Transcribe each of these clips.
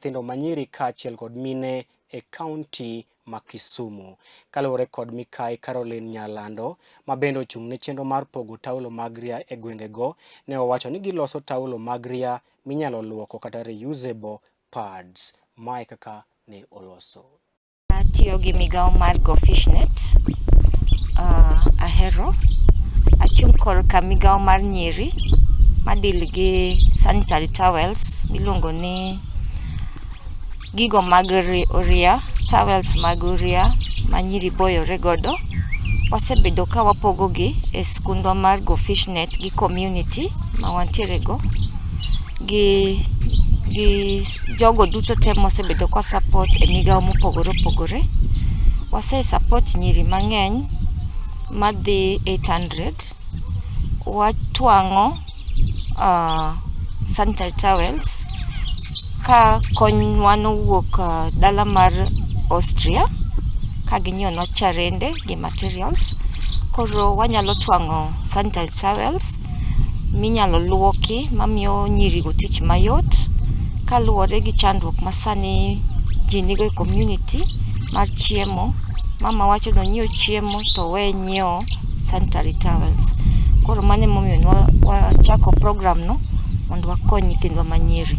nyithindo manyiri kaachiel kod mine e kaunti ma Kisumu. Kaluwore kod Mikai Caroline Nyalando, ma bende ochung' ne chenro mar pogo taulo mag ria e gwengego, ne owacho ni giloso taulo mag ria minyalo luoko kata reusable pads. Mae kaka ne oloso. Atiyo gi migawo mar Fishnet, ahero. Achung' korka migawo mar nyiri madil gi sanitary towels miluongo ni gigo mag ria, towels mag ria ma nyiri boyore godo. Wasebedo ka wapogogi e skundwa mar Fishnet gi community ma wantiere go, gi jogo duto te mosebedo ka support e migawo mopogore opogore. Wase support nyiri mang'eny madhi 800. Watwang'o sanitary towels ka konywa nowuok dala mar Austria ka ginyiewonwa charende gi materials. Koro wanyalo twang'o sanitary towels minyalo luoki mamiyo nyirigo tich mayot, kaluwore gi chandruok ma sani ji nigo e community mar chiemo. Mama wacho nonyiew chiemo to we nyiewo sanitary towels. Koro mane momiyo wachako program no mondo wakony nyithindwa manyiri.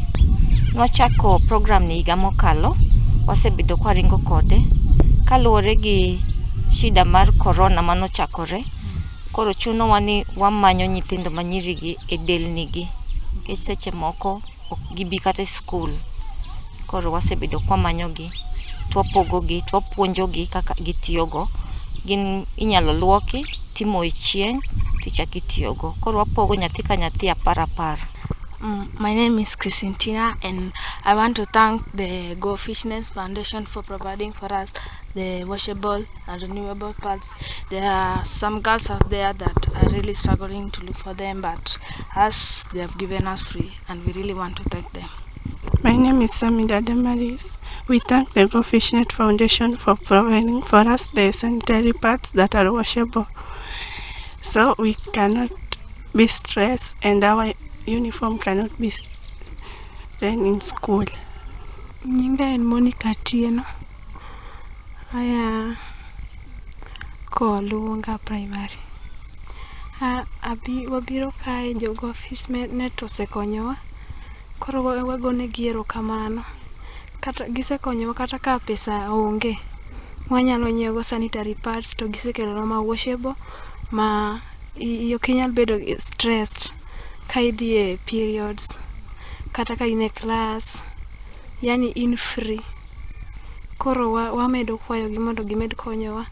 Nwachako program ni higa mokalo, wasebedo kwa ringo kode kaluwore gi shida mar corona manochakore. Koro chunowa ni wamanyo nyithindo manyiri gi e delni gi, nikech seche moko ok gibi kata skul. Koro wasebedo kwa manyogi, twapogogi, twapuonjogi kaka gitiyogo. Gin inyalo luoki, timo e chieng', tichaki tiyogo. Koro wapogo nyathi ka nyathi apar. My name is Christina, and I want to thank the Fishnet Foundation for providing for us the washable and renewable pads. There are some girls out there that are really struggling to look for them, but us, they have given us free, and we really want to thank them. My name is Samida Damaris. We thank the Fishnet Foundation for providing for us the sanitary pads that are washable, so we cannot be stressed and our uniform cannot be worn in school. Nyinga en Monica Tieno. Aya Luonga Primary. Wabiro kae jogo Fishnet osekonyowa. Koro wagonegi erokamano. Kata gisekonyowa kata ka pesa onge, wanyalo nyiewo sanitary pads to gisekelonwa ma washable ma ok inyal bedo stressed ka idhi e periods kata ka in e class, yani in free. Koro wamedo kwayogi mondo gimed konyowa